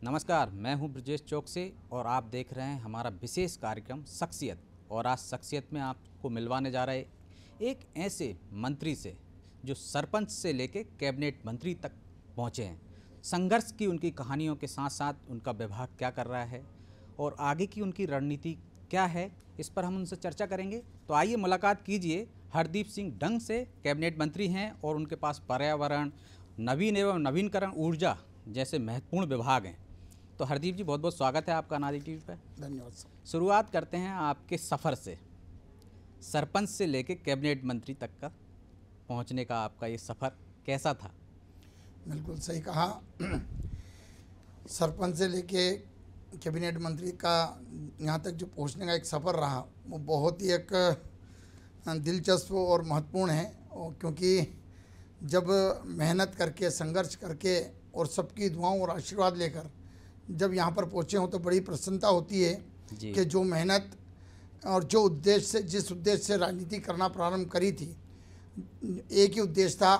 नमस्कार, मैं हूं ब्रजेश चौक से और आप देख रहे हैं हमारा विशेष कार्यक्रम शख्सियत। और आज शख्सियत में आपको मिलवाने जा रहे एक ऐसे मंत्री से जो सरपंच से लेके कैबिनेट मंत्री तक पहुंचे हैं। संघर्ष की उनकी कहानियों के साथ साथ उनका विभाग क्या कर रहा है और आगे की उनकी रणनीति क्या है, इस पर हम उनसे चर्चा करेंगे। तो आइए मुलाकात कीजिए। हरदीप सिंह डंग से कैबिनेट मंत्री हैं और उनके पास पर्यावरण, नवीन एवं नवीनकरण, ऊर्जा जैसे महत्वपूर्ण विभाग हैं। तो हरदीप जी, बहुत बहुत स्वागत है आपका अनादि टीवी पर। धन्यवाद सर। शुरुआत करते हैं आपके सफ़र से। सरपंच से लेके कैबिनेट मंत्री तक का पहुंचने का आपका ये सफ़र कैसा था? बिल्कुल सही कहा। सरपंच से लेके कैबिनेट मंत्री का यहाँ तक जो पहुँचने का एक सफ़र रहा, वो बहुत ही एक दिलचस्प और महत्वपूर्ण है। और क्योंकि जब मेहनत करके, संघर्ष करके और सबकी दुआओं और आशीर्वाद लेकर जब यहाँ पर पहुँचे हों तो बड़ी प्रसन्नता होती है कि जो मेहनत और जो उद्देश्य से, जिस उद्देश्य से राजनीति करना प्रारंभ करी थी, एक ही उद्देश्य था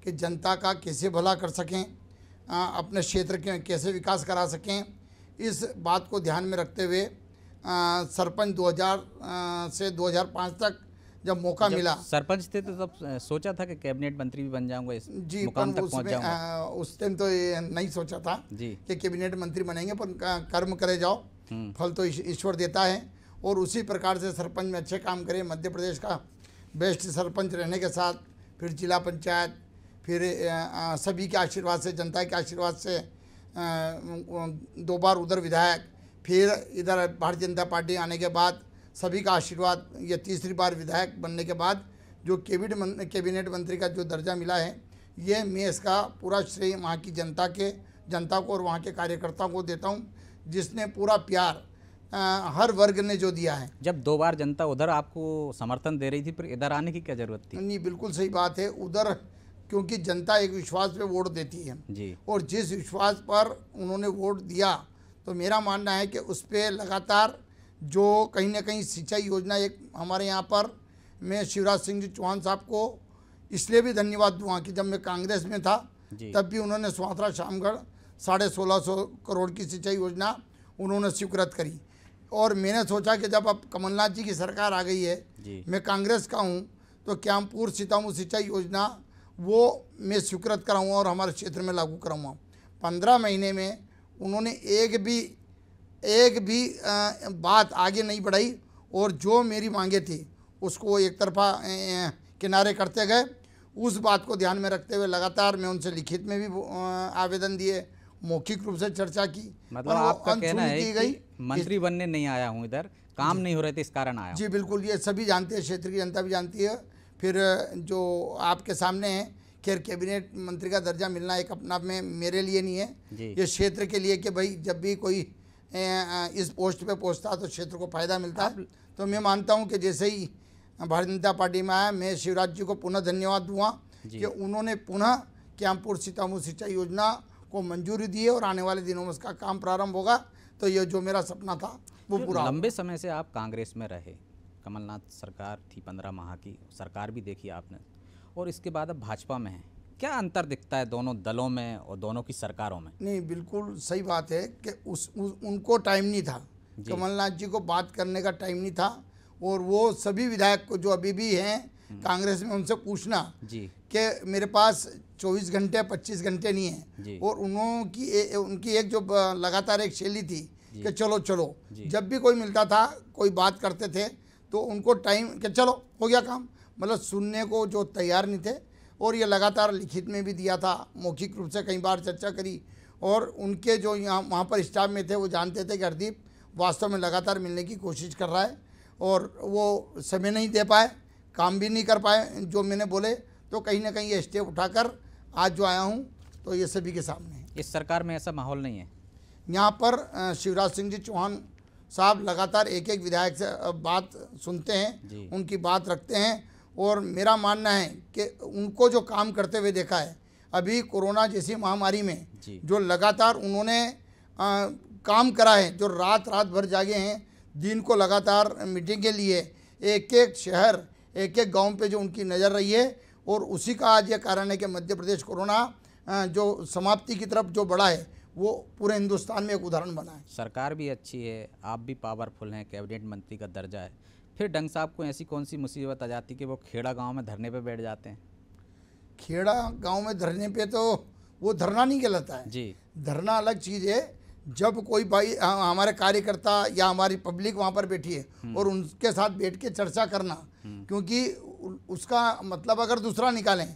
कि जनता का कैसे भला कर सकें, अपने क्षेत्र के कैसे विकास करा सकें। इस बात को ध्यान में रखते हुए सरपंच 2000 से 2005 तक जब मौका मिला, सरपंच थे तो तब सोचा था कि कैबिनेट मंत्री भी बन जाऊंगा, इस जी, मुकाम तक पहुंच जाऊंगा? उस टाइम तो ये नहीं सोचा था जी कि कैबिनेट मंत्री बनेंगे, पर कर्म करे जाओ, फल तो ईश्वर देता है। और उसी प्रकार से सरपंच में अच्छे काम करे, मध्य प्रदेश का बेस्ट सरपंच रहने के साथ फिर जिला पंचायत, फिर सभी के आशीर्वाद से, जनता के आशीर्वाद से 2 बार उधर विधायक, फिर इधर भारतीय जनता पार्टी आने के बाद सभी का आशीर्वाद, ये तीसरी बार विधायक बनने के बाद जो कैबिनेट मंत्री का जो दर्जा मिला है, ये मैं इसका पूरा श्रेय वहाँ की जनता को और वहाँ के कार्यकर्ताओं को देता हूँ, जिसने पूरा प्यार हर वर्ग ने जो दिया है। जब 2 बार जनता उधर आपको समर्थन दे रही थी, फिर इधर आने की क्या जरूरत थी? नहीं, बिल्कुल सही बात है। उधर क्योंकि जनता एक विश्वास पे वोट देती है जी, और और जिस विश्वास पर उन्होंने वोट दिया, तो मेरा मानना है कि उस पर लगातार जो कहीं ना कहीं सिंचाई योजना एक हमारे यहाँ पर, मैं शिवराज सिंह जी चौहान साहब को इसलिए भी धन्यवाद दूंगा कि जब मैं कांग्रेस में था तब भी उन्होंने सुहात्रा शामगढ़ 1650 करोड़ की सिंचाई योजना उन्होंने स्वीकृत करी। और मैंने सोचा कि जब अब कमलनाथ जी की सरकार आ गई है, मैं कांग्रेस का हूँ, तो क्या हम पूर्व सीतामऊ सिंचाई योजना वो मैं स्वीकृत कराऊँगा और हमारे क्षेत्र में लागू कराऊँगा। 15 महीने में उन्होंने एक भी बात आगे नहीं बढ़ाई और जो मेरी मांगे थी उसको एक तरफा किनारे करते गए। उस बात को ध्यान में रखते हुए लगातार मैं उनसे लिखित में भी आवेदन दिए, मौखिक रूप से चर्चा की। मतलब आपका कहना है कि मंत्री बनने नहीं आया हूँ, इधर काम नहीं हो रहे थे, इस कारण आया? जी बिल्कुल, ये सभी जानते हैं, क्षेत्र की जनता भी जानती है। फिर जो आपके सामने है, खैर कैबिनेट मंत्री का दर्जा मिलना एक अपना में मेरे लिए नहीं है, ये क्षेत्र के लिए कि भाई जब भी कोई इस पोस्ट पे पहुंचता तो क्षेत्र को फायदा मिलता है। तो मैं मानता हूं कि जैसे ही भारतीय जनता पार्टी में आया, मैं शिवराज जी को पुनः धन्यवाद दूंगा कि उन्होंने पुनः क्यामपुर सीतामऊ सिंचाई योजना को मंजूरी दी है और आने वाले दिनों में उसका काम प्रारंभ होगा। तो ये जो मेरा सपना था वो पूरा। लंबे समय से आप कांग्रेस में रहे, कमलनाथ सरकार थी, 15 माह की सरकार भी देखी आपने, और इसके बाद अब भाजपा में है। क्या अंतर दिखता है दोनों दलों में और दोनों की सरकारों में? नहीं, बिल्कुल सही बात है कि उनको टाइम नहीं था, कमलनाथ जी को बात करने का टाइम नहीं था। और वो सभी विधायक को जो अभी भी हैं कांग्रेस में, उनसे पूछना कि मेरे पास 24 घंटे 25 घंटे नहीं है। और उनकी एक जो लगातार एक शैली थी कि चलो चलो, जब भी कोई मिलता था, कोई बात करते थे तो उनको टाइम कि चलो हो गया काम, मतलब सुनने को जो तैयार नहीं थे। और ये लगातार लिखित में भी दिया था, मौखिक रूप से कई बार चर्चा करी। और उनके जो यहाँ वहाँ पर स्टाफ में थे वो जानते थे कि हरदीप वास्तव में लगातार मिलने की कोशिश कर रहा है, और वो समय नहीं दे पाए, काम भी नहीं कर पाए जो मैंने बोले। तो कहीं ना कहीं ये स्टेप उठाकर आज जो आया हूँ तो ये सभी के सामने है। इस सरकार में ऐसा माहौल नहीं है? यहाँ पर शिवराज सिंह जी चौहान साहब लगातार एक विधायक से बात सुनते हैं, उनकी बात रखते हैं। और मेरा मानना है कि उनको जो काम करते हुए देखा है अभी कोरोना जैसी महामारी में, जो लगातार उन्होंने काम करा है, जो रात भर जागे हैं, दिन को लगातार मीटिंग के लिए एक शहर, एक गांव पे जो उनकी नज़र रही है। और उसी का आज ये कारण है कि मध्य प्रदेश कोरोना जो समाप्ति की तरफ जो बढ़ा है, वो पूरे हिंदुस्तान में एक उदाहरण बना है। सरकार भी अच्छी है, आप भी पावरफुल हैं, कैबिनेट मंत्री का दर्जा है, फिर डंग साहब को ऐसी कौन सी मुसीबत आ जाती कि वो खेड़ा गांव में धरने पे बैठ जाते हैं? खेड़ा गांव में धरने पे तो वो धरना नहीं कहलाता है जी। धरना अलग चीज़ है। जब कोई भाई हमारे कार्यकर्ता या हमारी पब्लिक वहाँ पर बैठी है और उनके साथ बैठ के चर्चा करना, क्योंकि उसका मतलब अगर दूसरा निकालें,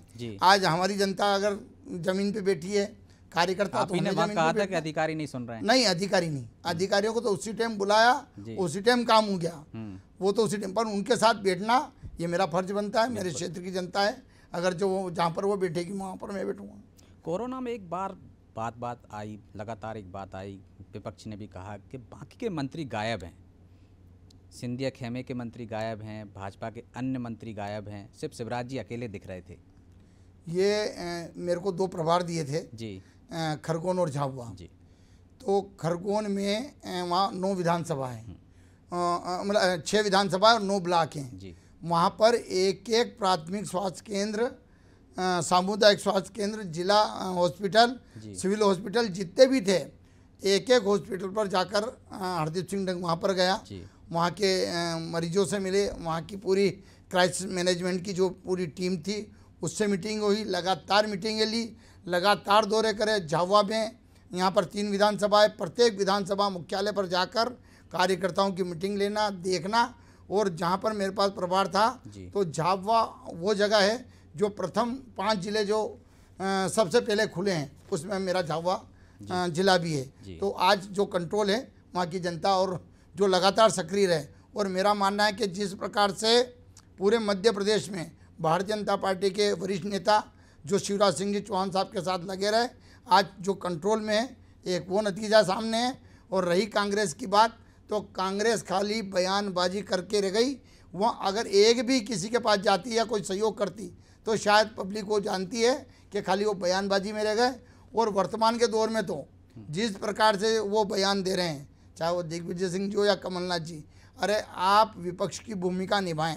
आज हमारी जनता अगर जमीन पे बैठी है, कार्यकर्ता तो आपने वहाँ कहा था कि अधिकारी नहीं सुन रहे हैं। नहीं, अधिकारी नहीं, अधिकारियों को तो उसी टाइम बुलाया, उसी टाइम काम हो गया, वो तो उसी टाइम पर उनके साथ बैठना ये मेरा फर्ज बनता है। मेरे क्षेत्र की जनता है, अगर जो जहाँ पर वो बैठेगी वहाँ पर मैं बैठूँगा। कोरोना में एक बार बात आई, लगातार एक बात आई, विपक्ष ने भी कहा कि बाकी के मंत्री गायब हैं, सिंधिया खेमे के मंत्री गायब हैं, भाजपा के अन्य मंत्री गायब हैं, सिर्फ शिवराज जी अकेले दिख रहे थे। ये मेरे को 2 प्रभार दिए थे जी, खरगोन और झाबुआ जी। तो खरगोन में वहाँ 9 विधानसभा है, मतलब 6 विधानसभा और 9 ब्लॉक हैं जी। वहाँ पर एक प्राथमिक स्वास्थ्य केंद्र, सामुदायिक स्वास्थ्य केंद्र, जिला हॉस्पिटल, सिविल हॉस्पिटल जितने भी थे, एक हॉस्पिटल पर जाकर हरदीप सिंह डंग वहाँ पर गया, वहाँ के मरीजों से मिले, वहाँ की पूरी क्राइसिस मैनेजमेंट की जो पूरी टीम थी उससे मीटिंग हुई, लगातार मीटिंगें ली, लगातार दौरे करे। झाबुआ में यहाँ पर 3 विधानसभा है, प्रत्येक विधानसभा मुख्यालय पर जाकर कार्यकर्ताओं की मीटिंग लेना, देखना। और जहाँ पर मेरे पास प्रभार था तो झाबुआ वो जगह है जो प्रथम 5 जिले जो सबसे पहले खुले हैं, उसमें मेरा झाबुआ जिला भी है। तो आज जो कंट्रोल है वहाँ की जनता और जो लगातार सक्रिय रहे, और मेरा मानना है कि जिस प्रकार से पूरे मध्य प्रदेश में भारतीय जनता पार्टी के वरिष्ठ नेता जो शिवराज सिंह जी चौहान साहब के साथ लगे रहे, आज जो कंट्रोल में है, एक वो नतीजा सामने है। और रही कांग्रेस की बात, तो कांग्रेस खाली बयानबाजी करके रह गई। वहाँ अगर एक भी किसी के पास जाती या कोई सहयोग करती तो शायद पब्लिक वो जानती है कि खाली वो बयानबाजी में रह गए। और वर्तमान के दौर में तो जिस प्रकार से वो बयान दे रहे हैं, चाहे वो दिग्विजय सिंह जी हो या कमलनाथ जी, अरे आप विपक्ष की भूमिका निभाएं,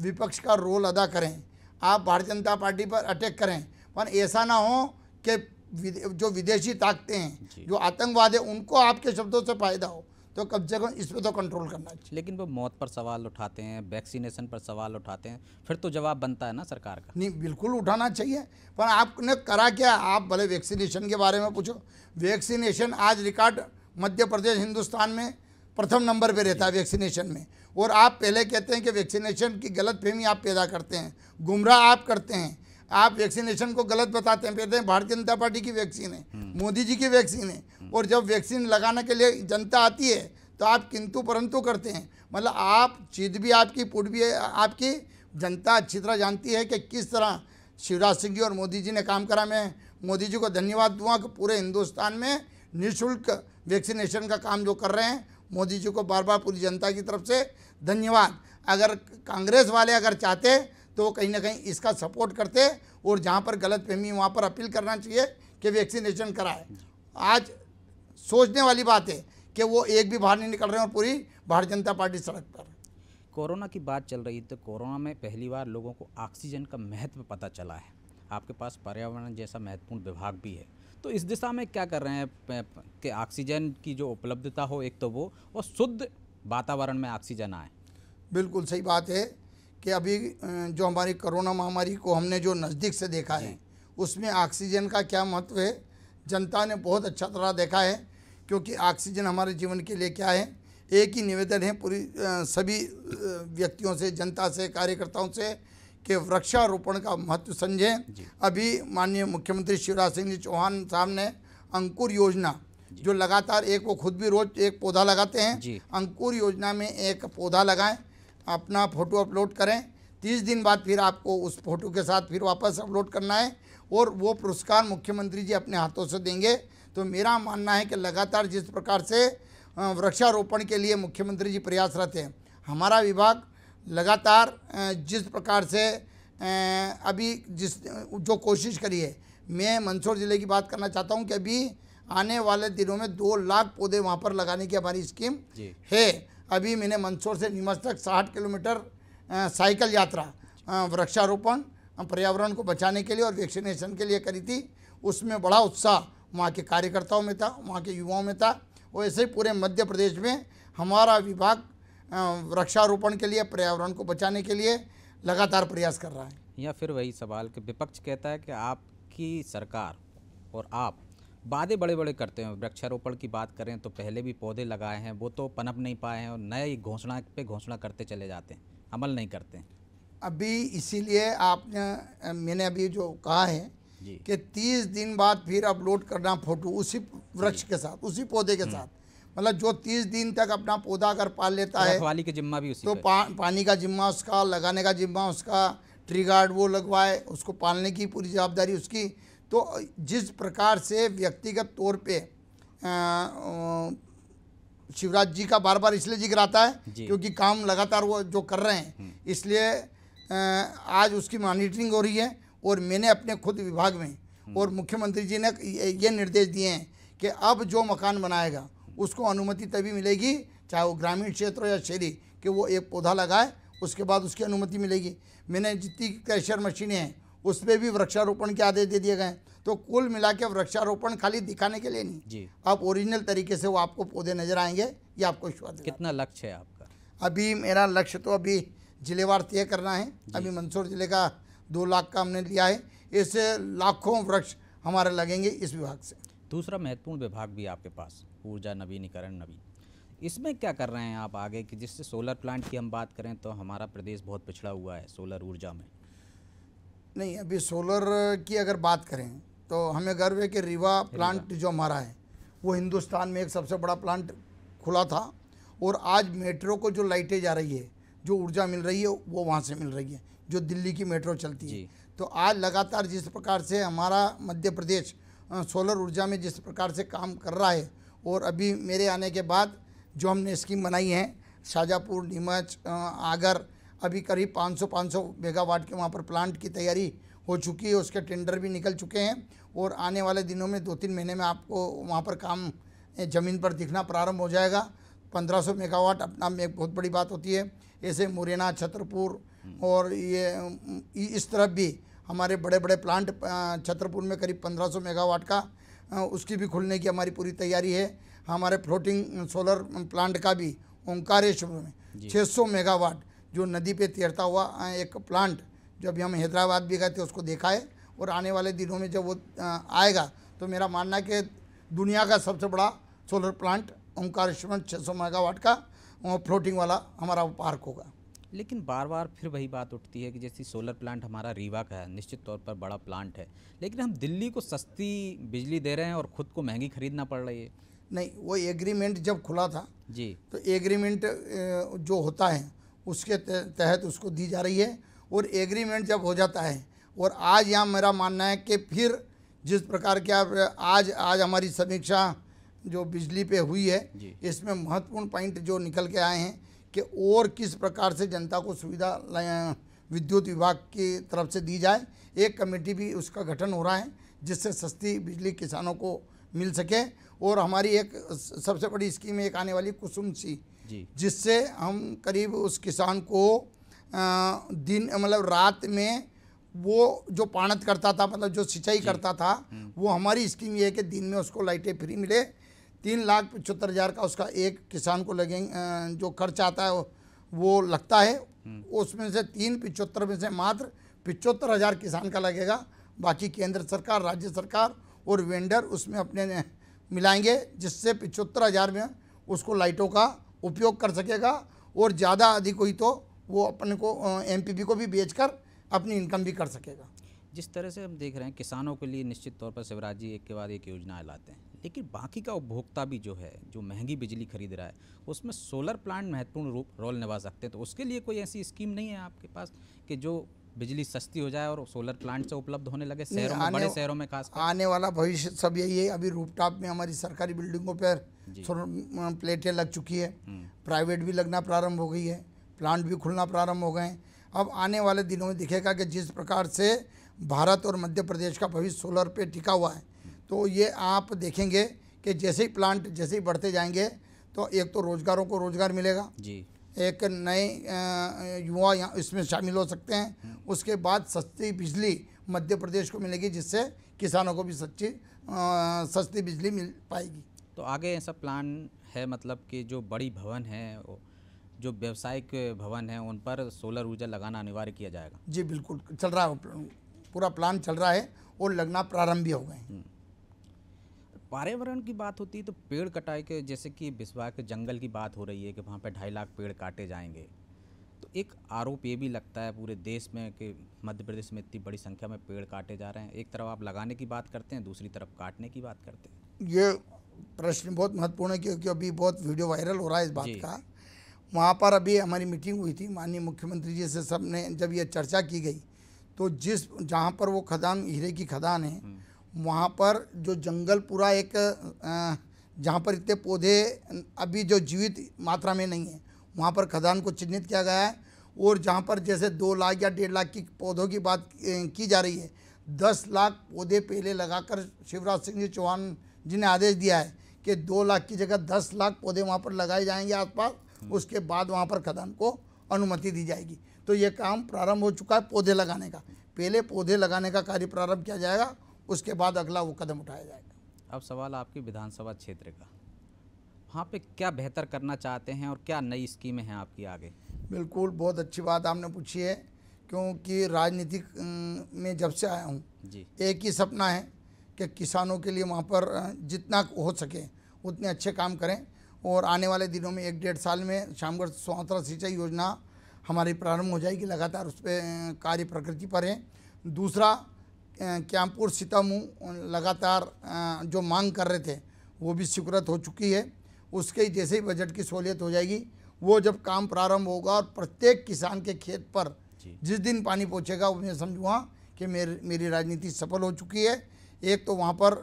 विपक्ष का रोल अदा करें, आप भारतीय जनता पार्टी पर अटैक करें, पर ऐसा ना हो कि जो विदेशी ताकतें हैं, जो आतंकवाद है, उनको आपके शब्दों से फायदा हो। तो कम से कम इस पर तो कंट्रोल करना चाहिए। लेकिन वो मौत पर सवाल उठाते हैं, वैक्सीनेशन पर सवाल उठाते हैं, फिर तो जवाब बनता है ना सरकार का। नहीं, बिल्कुल उठाना चाहिए, पर आपने करा क्या? आप भले वैक्सीनेशन के बारे में पूछो, वैक्सीनेशन आज रिकॉर्ड मध्य प्रदेश हिंदुस्तान में प्रथम नंबर पे रहता है वैक्सीनेशन में। और आप पहले कहते हैं कि वैक्सीनेशन की गलतफहमी आप पैदा करते हैं, गुमराह आप करते हैं, आप वैक्सीनेशन को गलत बताते हैं, कहते हैं भारतीय जनता पार्टी की वैक्सीन है, मोदी जी की वैक्सीन है। और जब वैक्सीन लगाने के लिए जनता आती है तो आप किंतु परंतु करते हैं। मतलब आप चीज भी आपकी, पुट भी आपकी, जनता अच्छी तरह जानती है कि किस तरह शिवराज सिंह जी और मोदी जी ने काम करा। मैं मोदी जी को धन्यवाद दूंगा कि पूरे हिंदुस्तान में निःशुल्क वैक्सीनेशन का काम जो कर रहे हैं, मोदी जी को बार बार पूरी जनता की तरफ से धन्यवाद। अगर कांग्रेस वाले अगर चाहते तो वो कहीं ना कहीं इसका सपोर्ट करते, और जहाँ पर गलतफहमी वहाँ पर अपील करना चाहिए कि वैक्सीनेशन कराए। आज सोचने वाली बात है कि वो एक भी बाहर नहीं निकल रहे हैं और पूरी भारतीय जनता पार्टी सड़क पर। कोरोना की बात चल रही, तो कोरोना में पहली बार लोगों को ऑक्सीजन का महत्व पता चला है। आपके पास पर्यावरण जैसा महत्वपूर्ण विभाग भी है, तो इस दिशा में क्या कर रहे हैं कि ऑक्सीजन की जो उपलब्धता हो एक तो वो, और शुद्ध वातावरण में ऑक्सीजन आए? बिल्कुल सही बात है कि अभी जो हमारी कोरोना महामारी को हमने जो नज़दीक से देखा है, उसमें ऑक्सीजन का क्या महत्व है जनता ने बहुत अच्छा तरह देखा है। क्योंकि ऑक्सीजन हमारे जीवन के लिए क्या है, एक ही निवेदन है पूरी सभी व्यक्तियों से, जनता से, कार्यकर्ताओं से, कि वृक्षारोपण का महत्व समझें। अभी माननीय मुख्यमंत्री शिवराज सिंह जी चौहान साहब ने अंकुर योजना, जो लगातार वो खुद भी रोज एक पौधा लगाते हैं, अंकुर योजना में एक पौधा लगाएं, अपना फ़ोटो अपलोड करें, 30 दिन बाद फिर आपको उस फोटो के साथ फिर वापस अपलोड करना है, और वो पुरस्कार मुख्यमंत्री जी अपने हाथों से देंगे। तो मेरा मानना है कि लगातार जिस प्रकार से वृक्षारोपण के लिए मुख्यमंत्री जी प्रयासरत हैं, हमारा विभाग लगातार जिस प्रकार से अभी जो कोशिश करी है, मैं मंदसौर ज़िले की बात करना चाहता हूं कि अभी आने वाले दिनों में 2 लाख पौधे वहां पर लगाने की हमारी स्कीम है। अभी मैंने मंदसौर से नीमच तक 60 किलोमीटर साइकिल यात्रा वृक्षारोपण पर्यावरण को बचाने के लिए और वैक्सीनेशन के लिए करी थी। उसमें बड़ा उत्साह वहाँ के कार्यकर्ताओं में था, वहाँ के युवाओं में था। वैसे ही पूरे मध्य प्रदेश में हमारा विभाग वृक्षारोपण के लिए, पर्यावरण को बचाने के लिए लगातार प्रयास कर रहा है। या फिर वही सवाल कि विपक्ष कहता है कि आपकी सरकार और आप वादे बड़े बड़े करते हैं। वृक्षारोपण की बात करें तो पहले भी पौधे लगाए हैं, वो तो पनप नहीं पाए हैं और नए घोषणा पे घोषणा करते चले जाते हैं, अमल नहीं करते हैं। अभी इसीलिए आपने, मैंने अभी जो कहा है जी। कि 30 दिन बाद फिर अपलोड करना फोटो उसी वृक्ष के साथ, उसी पौधे के साथ। मतलब जो 30 दिन तक अपना पौधा अगर पाल लेता है रखवाली की जिम्मा भी उसी तो पे। पानी का जिम्मा उसका, लगाने का जिम्मा उसका, ट्री गार्ड वो लगवाए, उसको पालने की पूरी जवाबदारी उसकी। तो जिस प्रकार से व्यक्तिगत तौर पे शिवराज जी का बार बार इसलिए जिक्र आता है क्योंकि काम लगातार वो जो कर रहे हैं, इसलिए आज उसकी मॉनिटरिंग हो रही है। और मैंने अपने खुद विभाग में और मुख्यमंत्री जी ने ये निर्देश दिए हैं कि अब जो मकान बनाएगा उसको अनुमति तभी मिलेगी, चाहे वो ग्रामीण क्षेत्र हो या शहरी, कि वो एक पौधा लगाए, उसके बाद उसकी अनुमति मिलेगी। मैंने जितनी क्रशर मशीनें हैं उस पर भी वृक्षारोपण के आदेश दे दिए गए। तो कुल मिला के वृक्षारोपण खाली दिखाने के लिए नहीं जी, आप ओरिजिनल तरीके से वो आपको पौधे नजर आएंगे, ये आपको विश्वास दिलाता कितना लक्ष्य है आपका? हूं। अभी मेरा लक्ष्य तो अभी जिलेवार तय करना है। अभी मंदसौर जिले का 2 लाख का हमने लिया है। इससे लाखों वृक्ष हमारे लगेंगे इस विभाग से। दूसरा महत्वपूर्ण विभाग भी आपके पास, ऊर्जा नवीनीकरण नवीन, इसमें क्या कर रहे हैं आप आगे कि जिससे सोलर प्लांट की हम बात करें तो हमारा प्रदेश बहुत पिछड़ा हुआ है सोलर ऊर्जा में। नहीं, अभी सोलर की अगर बात करें तो हमें गर्व है कि रीवा प्लांट जो हमारा है वो हिंदुस्तान में एक सबसे बड़ा प्लांट खुला था। और आज मेट्रो को जो लाइटें जा रही है, जो ऊर्जा मिल रही है वो वहाँ से मिल रही है, जो दिल्ली की मेट्रो चलती है। तो आज लगातार जिस प्रकार से हमारा मध्य प्रदेश सोलर ऊर्जा में जिस प्रकार से काम कर रहा है, और अभी मेरे आने के बाद जो हमने स्कीम बनाई है शाजापुर, नीमच, आगर, अभी करीब 500 मेगावाट के वहाँ पर प्लांट की तैयारी हो चुकी है, उसके टेंडर भी निकल चुके हैं। और आने वाले दिनों में 2-3 महीने में आपको वहाँ पर काम ज़मीन पर दिखना प्रारंभ हो जाएगा। 1500 मेगावाट अपना में एक बहुत बड़ी बात होती है। ऐसे मुरैना, छतरपुर और ये इस तरफ भी हमारे बड़े बड़े प्लांट, छतरपुर में करीब 1500 मेगावाट का उसकी भी खुलने की हमारी पूरी तैयारी है। हमारे फ्लोटिंग सोलर प्लांट का भी ओंकारेश्वर में 600 मेगावाट जो नदी पे तैरता हुआ एक प्लांट, जो अभी हम हैदराबाद भी गए थे उसको देखा है। और आने वाले दिनों में जब वो आएगा तो मेरा मानना है कि दुनिया का सबसे बड़ा सोलर प्लांट ओंकारेश्वर 600 मेगावाट का फ्लोटिंग वाला हमारा पार्क होगा। लेकिन बार बार फिर वही बात उठती है कि जैसे सोलर प्लांट हमारा रीवा का है, निश्चित तौर पर बड़ा प्लांट है, लेकिन हम दिल्ली को सस्ती बिजली दे रहे हैं और ख़ुद को महंगी खरीदना पड़ रही है। नहीं, वो एग्रीमेंट जब खुला था जी, तो एग्रीमेंट जो होता है उसके तहत उसको दी जा रही है। और एग्रीमेंट जब हो जाता है, और आज यहाँ मेरा मानना है कि फिर जिस प्रकार के आज हमारी समीक्षा जो बिजली पे हुई है, इसमें महत्वपूर्ण पॉइंट जो निकल के आए हैं कि और किस प्रकार से जनता को सुविधा विद्युत विभाग की तरफ से दी जाए। एक कमेटी भी उसका गठन हो रहा है जिससे सस्ती बिजली किसानों को मिल सके। और हमारी एक सबसे बड़ी स्कीम एक आने वाली कुसुम सी, जिससे हम करीब उस किसान को दिन मतलब रात में वो जो पाणत करता था, मतलब जो सिंचाई करता था, वो हमारी स्कीम ये है कि दिन में उसको लाइटें फ्री मिले। 3,75,000 का उसका एक किसान को लगेंगे, जो खर्च आता है वो लगता है। उसमें से 3,75 में से मात्र 75,000 किसान का लगेगा। बाकी केंद्र सरकार, राज्य सरकार और वेंडर उसमें अपने मिलाएंगे, जिससे 75,000 में उसको लाइटों का उपयोग कर सकेगा। और ज़्यादा अधिक हुई तो वो अपने को एमपीपी को भी बेचकर अपनी इनकम भी कर सकेगा। जिस तरह से हम देख रहे हैं किसानों के लिए निश्चित तौर पर शिवराज जी एक के बाद एक योजनाएं लाते हैं, लेकिन बाकी का उपभोक्ता भी जो है, जो महंगी बिजली खरीद रहा है, उसमें सोलर प्लांट महत्वपूर्ण रोल निभा सकते हैं। तो उसके लिए कोई ऐसी स्कीम नहीं है आपके पास कि जो बिजली सस्ती हो जाए और सोलर प्लांट से उपलब्ध होने लगे शहरों में, बड़े शहरों में खास? आने वाला भविष्य सब यही है। अभी रूफटॉप में हमारी सरकारी बिल्डिंगों पर सोलर प्लेटें लग चुकी है, प्राइवेट भी लगना प्रारंभ हो गई है, प्लांट भी खुलना प्रारंभ हो गए हैं। अब आने वाले दिनों में दिखेगा कि जिस प्रकार से भारत और मध्य प्रदेश का भविष्य सोलर पे टिका हुआ है, तो ये आप देखेंगे कि जैसे ही प्लांट जैसे ही बढ़ते जाएंगे तो एक तो रोजगारों को रोजगार मिलेगा जी, एक नए युवा यहाँ इसमें शामिल हो सकते हैं। उसके बाद सस्ती बिजली मध्य प्रदेश को मिलेगी, जिससे किसानों को भी सस्ती बिजली मिल पाएगी। तो आगे ऐसा प्लान है, मतलब कि जो बड़ी भवन है, जो व्यावसायिक भवन है, उन पर सोलर ऊर्जा लगाना अनिवार्य किया जाएगा? जी बिल्कुल, चल रहा है, पूरा प्लान चल रहा है और लगना प्रारंभ भी हो गए हैं। पर्यावरण की बात होती है तो पेड़ कटाई के, जैसे कि बिस्वा के जंगल की बात हो रही है कि वहाँ पे 2.5 लाख पेड़ काटे जाएंगे, तो एक आरोप ये भी लगता है पूरे देश में कि मध्य प्रदेश में इतनी बड़ी संख्या में पेड़ काटे जा रहे हैं। एक तरफ आप लगाने की बात करते हैं, दूसरी तरफ काटने की बात करते हैं। ये प्रश्न बहुत महत्वपूर्ण है, क्योंकि अभी बहुत वीडियो वायरल हो रहा है इस बात जी। का। वहाँ पर अभी हमारी मीटिंग हुई थी माननीय मुख्यमंत्री जी से, सब ने जब ये चर्चा की गई तो जहाँ पर वो खदान, हीरे की खदान है, वहाँ पर जो जंगल पूरा एक जहाँ पर इतने पौधे अभी जो जीवित मात्रा में नहीं है, वहाँ पर खदान को चिन्हित किया गया है। और जहाँ पर जैसे 2 लाख या 1.5 लाख की पौधों की बात की जा रही है, 10 लाख पौधे पहले लगाकर शिवराज सिंह जी चौहान जी ने आदेश दिया है कि 2 लाख की जगह 10 लाख पौधे वहाँ पर लगाए जाएंगे आसपास। उसके बाद वहाँ पर खदान को अनुमति दी जाएगी। तो ये काम प्रारंभ हो चुका है पौधे लगाने का। पहले पौधे लगाने का कार्य प्रारंभ किया जाएगा, उसके बाद अगला वो कदम उठाया जाएगा। अब सवाल आपकी विधानसभा क्षेत्र का, वहाँ पे क्या बेहतर करना चाहते हैं और क्या नई स्कीमें हैं आपकी आगे? बिल्कुल, बहुत अच्छी बात आपने पूछी है, क्योंकि राजनीतिक में जब से आया हूँ जी, एक ही सपना है कि किसानों के लिए वहाँ पर जितना हो सके उतने अच्छे काम करें। और आने वाले दिनों में 1-1.5 साल में शामगढ़ सोहतरा सिंचाई योजना हमारी प्रारंभ हो जाएगी, लगातार उस पर कार्य प्रकृति पर है। दूसरा, क्यामपुर सीतामऊ लगातार जो मांग कर रहे थे वो भी स्वीकृत हो चुकी है। उसके जैसे ही बजट की सहूलियत हो जाएगी, वो जब काम प्रारंभ होगा और प्रत्येक किसान के खेत पर जिस दिन पानी पहुंचेगा, वो मैं समझूँगा कि मेरी राजनीति सफल हो चुकी है। एक तो वहाँ पर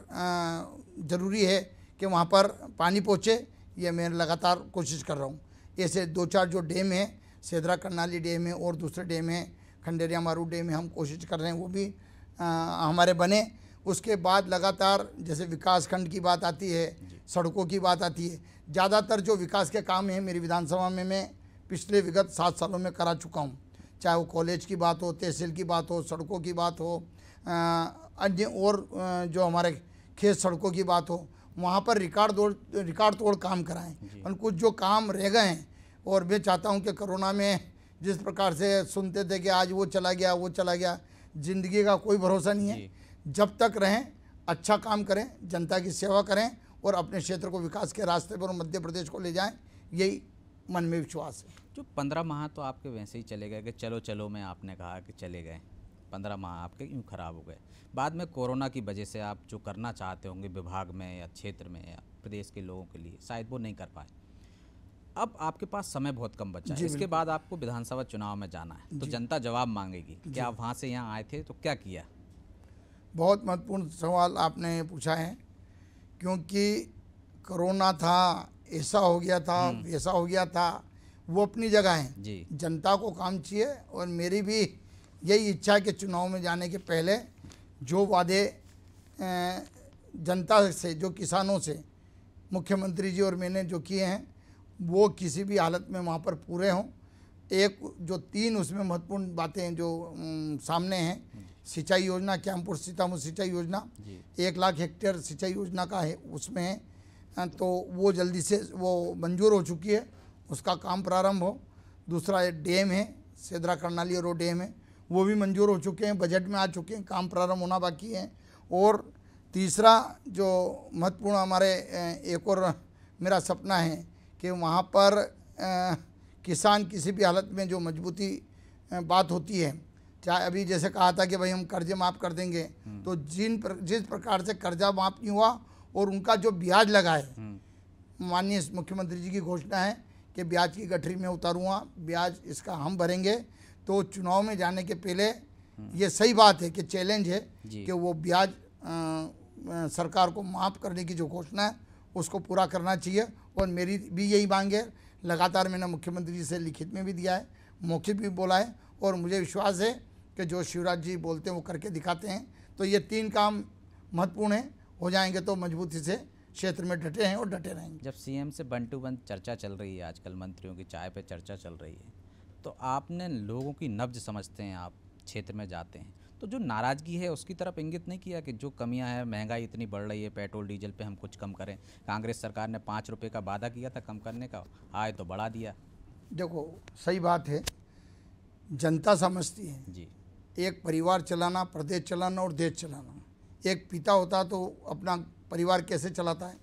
ज़रूरी है कि वहाँ पर पानी पहुँचे, ये मैं लगातार कोशिश कर रहा हूँ। ऐसे 2-4 जो डैम है, सेदरा करनाली डैम है और दूसरे डैम है खंडेरिया मारू डैम है, हम कोशिश कर रहे हैं वो भी हमारे बने। उसके बाद लगातार जैसे विकास खंड की बात आती है, सड़कों की बात आती है, ज़्यादातर जो विकास के काम हैं मेरी विधानसभा में मैं पिछले विगत 7 सालों में करा चुका हूँ। चाहे वो कॉलेज की बात हो, तहसील की बात हो, सड़कों की बात हो, अन्य और जो हमारे खेत सड़कों की बात हो, वहाँ पर रिकॉर्ड तोड़ काम कराएं। और कुछ जो काम रह गए हैं, और मैं चाहता हूँ कि कोरोना में जिस प्रकार से सुनते थे कि आज वो चला गया, ज़िंदगी का कोई भरोसा नहीं है। जब तक रहें अच्छा काम करें, जनता की सेवा करें और अपने क्षेत्र को विकास के रास्ते पर मध्य प्रदेश को ले जाएं, यही मन में विश्वास है। जो 15 माह तो आपके वैसे ही चले गए कि चलो चलो में आपने कहा कि चले गए, 15 माह आपके यूँ खराब हो गए। बाद में कोरोना की वजह से आप जो करना चाहते होंगे विभाग में या क्षेत्र में या प्रदेश के लोगों के लिए, शायद वो नहीं कर पाए। अब आपके पास समय बहुत कम बचा है, इसके बाद आपको विधानसभा चुनाव में जाना है, तो जनता जवाब मांगेगी कि आप वहाँ से यहाँ आए थे तो क्या किया? बहुत महत्वपूर्ण सवाल आपने पूछा है, क्योंकि कोरोना था, ऐसा हो गया था, वैसा हो गया था, वो अपनी जगह है जी। जनता को काम चाहिए। और मेरी भी यही इच्छा है कि चुनाव में जाने के पहले जो वादे जनता से, जो किसानों से मुख्यमंत्री जी और मैंने जो किए हैं, वो किसी भी हालत में वहाँ पर पूरे हों। एक जो 3 उसमें महत्वपूर्ण बातें जो सामने हैं, सिंचाई योजना, क्यामपुर सीतामऊ सिंचाई योजना 1 लाख हेक्टेयर सिंचाई योजना का है, उसमें है तो वो जल्दी से वो मंजूर हो चुकी है, उसका काम प्रारंभ हो। दूसरा एक डैम है, सेदरा करनाली और वो डैम है, वो भी मंजूर हो चुके हैं, बजट में आ चुके हैं, काम प्रारंभ होना बाकी है। और तीसरा जो महत्वपूर्ण हमारे एक और मेरा सपना है कि वहाँ पर किसान किसी भी हालत में जो मजबूती बात होती है, चाहे अभी जैसे कहा था कि भाई हम कर्जे माफ़ कर देंगे, तो जिस प्रकार से कर्जा माफ़ नहीं हुआ और उनका जो ब्याज लगा है, माननीय मुख्यमंत्री जी की घोषणा है कि ब्याज की गठरी में उतारूँगा, ब्याज इसका हम भरेंगे। तो चुनाव में जाने के पहले ये सही बात है कि चैलेंज है कि वो ब्याज सरकार को माफ़ करने की जो घोषणा है उसको पूरा करना चाहिए। और मेरी भी यही मांग है, लगातार मैंने मुख्यमंत्री जी से लिखित में भी दिया है, मौखिक भी बोला है, और मुझे विश्वास है कि जो शिवराज जी बोलते हैं वो करके दिखाते हैं। तो ये 3 काम महत्वपूर्ण है, हो जाएंगे तो मजबूती से क्षेत्र में डटे हैं और डटे रहेंगे। जब सीएम से 1 to 1 चर्चा चल रही है, आजकल मंत्रियों की चाय पे चर्चा चल रही है, तो आपने लोगों की नब्ज समझते हैं, आप क्षेत्र में जाते हैं, तो जो नाराज़गी है उसकी तरफ इंगित नहीं किया कि जो कमियां हैं, महंगाई इतनी बढ़ रही है, पेट्रोल डीजल पे हम कुछ कम करें। कांग्रेस सरकार ने 5 रुपये का वादा किया था कम करने का, आए तो बढ़ा दिया। देखो सही बात है, जनता समझती है जी एक परिवार चलाना, प्रदेश चलाना और देश चलाना। एक पिता होता तो अपना परिवार कैसे चलाता है,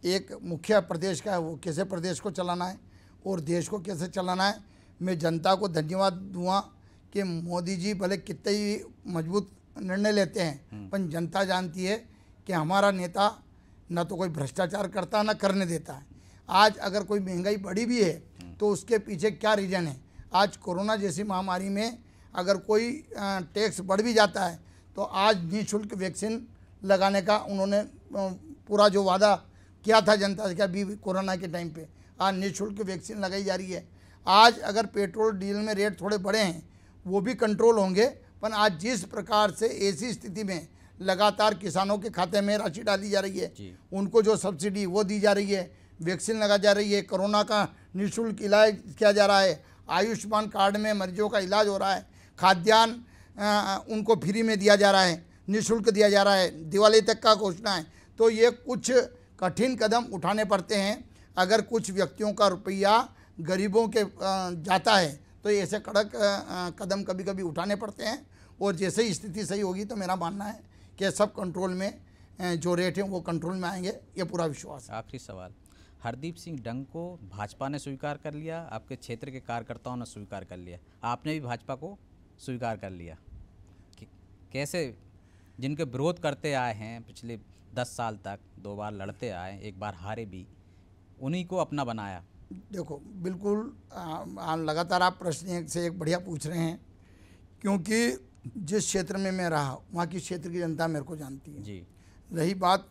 एक मुखिया प्रदेश का है वो कैसे प्रदेश को चलाना है और देश को कैसे चलाना है। मैं जनता को धन्यवाद दूंगा कि मोदी जी भले कितने ही मजबूत निर्णय लेते हैं, पर जनता जानती है कि हमारा नेता न तो कोई भ्रष्टाचार करता न करने देता है। आज अगर कोई महंगाई बढ़ी भी है तो उसके पीछे क्या रीज़न है। आज कोरोना जैसी महामारी में अगर कोई टैक्स बढ़ भी जाता है तो आज निःशुल्क वैक्सीन लगाने का उन्होंने पूरा जो वादा किया था जनता से, क्या अभी कोरोना के टाइम पे आज निःशुल्क वैक्सीन लगाई जा रही है। आज अगर पेट्रोल डीजल में रेट थोड़े बढ़े हैं वो भी कंट्रोल होंगे, पर आज जिस प्रकार से ऐसी स्थिति में लगातार किसानों के खाते में राशि डाली जा रही है, उनको जो सब्सिडी वो दी जा रही है, वैक्सीन लगा जा रही है, कोरोना का निःशुल्क इलाज किया जा रहा है, आयुष्मान कार्ड में मरीजों का इलाज हो रहा है, खाद्यान्न उनको फ्री में दिया जा रहा है, निःशुल्क दिया जा रहा है, दिवाली तक का घोषणा है। तो ये कुछ कठिन कदम उठाने पड़ते हैं। अगर कुछ व्यक्तियों का रुपया गरीबों के जाता है तो ऐसे कड़क कदम कभी कभी उठाने पड़ते हैं, और जैसे ही स्थिति सही होगी तो मेरा मानना है कि सब कंट्रोल में जो रेट हैं वो कंट्रोल में आएंगे, ये पूरा विश्वास है। आखिरी सवाल, हरदीप सिंह डंग को भाजपा ने स्वीकार कर लिया, आपके क्षेत्र के कार्यकर्ताओं ने स्वीकार कर लिया, आपने भी भाजपा को स्वीकार कर लिया, कैसे जिनके विरोध करते आए हैं पिछले 10 साल तक, 2 बार लड़ते आए, 1 बार हारे भी, उन्हीं को अपना बनाया? देखो बिल्कुल लगातार आप प्रश्न एक से एक बढ़िया पूछ रहे हैं, क्योंकि जिस क्षेत्र में मैं रहा वहाँ की क्षेत्र की जनता मेरे को जानती है जी। रही बात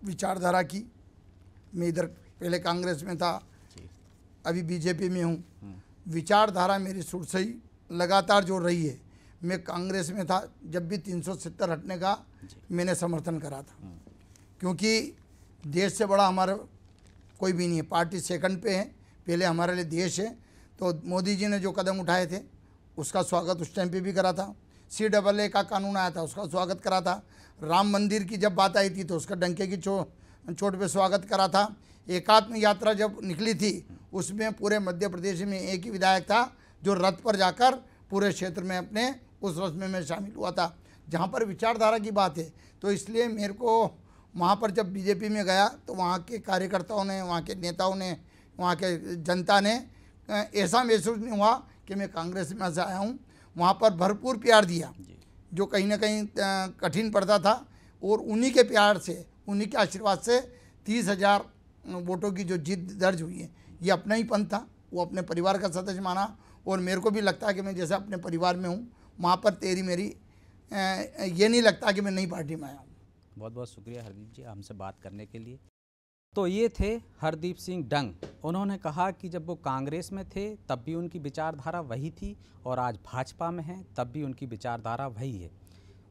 विचारधारा की, मैं इधर पहले कांग्रेस में था, अभी बीजेपी में हूँ। विचारधारा मेरी शुरू से ही लगातार जो रही है, मैं कांग्रेस में था जब भी 370 हटने का मैंने समर्थन करा था, क्योंकि देश से बड़ा हमारा कोई भी नहीं है। पार्टी सेकंड पे है, पहले हमारे लिए देश है। तो मोदी जी ने जो कदम उठाए थे उसका स्वागत उस टाइम पे भी करा था। CAA का कानून आया था उसका स्वागत करा था। राम मंदिर की जब बात आई थी तो उसका डंके की चोट पे स्वागत करा था। एकात्म यात्रा जब निकली थी उसमें पूरे मध्य प्रदेश में एक ही विधायक था जो रथ पर जाकर पूरे क्षेत्र में अपने उस रस्म में शामिल हुआ था। जहाँ पर विचारधारा की बात है तो इसलिए मेरे को वहाँ पर जब बीजेपी में गया तो वहाँ के कार्यकर्ताओं ने, वहाँ के नेताओं ने, वहाँ के जनता ने ऐसा महसूस नहीं हुआ कि मैं कांग्रेस में से आया हूँ। वहाँ पर भरपूर प्यार दिया, जो कहीं ना कहीं कठिन पड़ता था, और उन्हीं के प्यार से, उन्हीं के आशीर्वाद से 30,000 वोटों की जो जीत दर्ज हुई है, ये अपना ही पंथ था। वो अपने परिवार का सदस्य माना, और मेरे को भी लगता है कि मैं जैसे अपने परिवार में हूँ, वहाँ पर तेरी मेरी ये नहीं लगता कि मैं नई पार्टी में आया हूँ। बहुत बहुत शुक्रिया हरदीप जी हमसे बात करने के लिए। तो ये थे हरदीप सिंह डंग। उन्होंने कहा कि जब वो कांग्रेस में थे तब भी उनकी विचारधारा वही थी, और आज भाजपा में हैं तब भी उनकी विचारधारा वही है।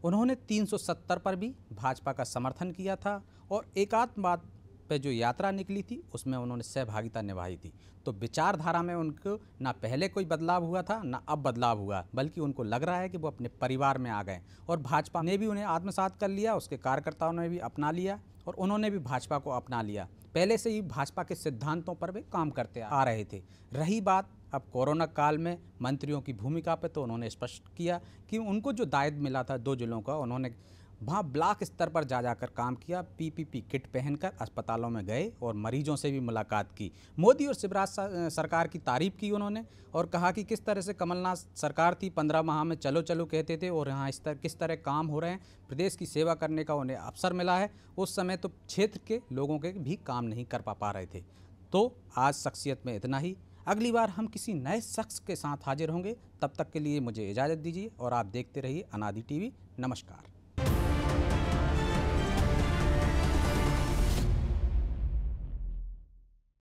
उन्होंने 370 पर भी भाजपा का समर्थन किया था, और एकात्मवाद पे जो यात्रा निकली थी उसमें उन्होंने सहभागिता निभाई थी। तो विचारधारा में उनको ना पहले कोई बदलाव हुआ था ना अब बदलाव हुआ, बल्कि उनको लग रहा है कि वो अपने परिवार में आ गए, और भाजपा ने भी उन्हें आत्मसात कर लिया, उसके कार्यकर्ताओं ने भी अपना लिया, और उन्होंने भी भाजपा को अपना लिया। पहले से ही भाजपा के सिद्धांतों पर वे काम करते आ रहे थे। रही बात अब कोरोना काल में मंत्रियों की भूमिका पे, तो उन्होंने स्पष्ट किया कि उनको जो दायित्व मिला था 2 जिलों का, उन्होंने वहाँ ब्लॉक स्तर पर जाकर काम किया। PPP किट पहनकर अस्पतालों में गए और मरीजों से भी मुलाकात की। मोदी और शिवराज सरकार की तारीफ की उन्होंने, और कहा कि किस तरह से कमलनाथ सरकार थी 15 माह में चलो चलो कहते थे, और यहाँ किस तरह काम हो रहे हैं, प्रदेश की सेवा करने का उन्हें अवसर मिला है। उस समय तो क्षेत्र के लोगों के भी काम नहीं कर पा रहे थे। तो आज शख्सियत में इतना ही। अगली बार हम किसी नए शख्स के साथ हाजिर होंगे। तब तक के लिए मुझे इजाज़त दीजिए, और आप देखते रहिए अनादि TV। नमस्कार।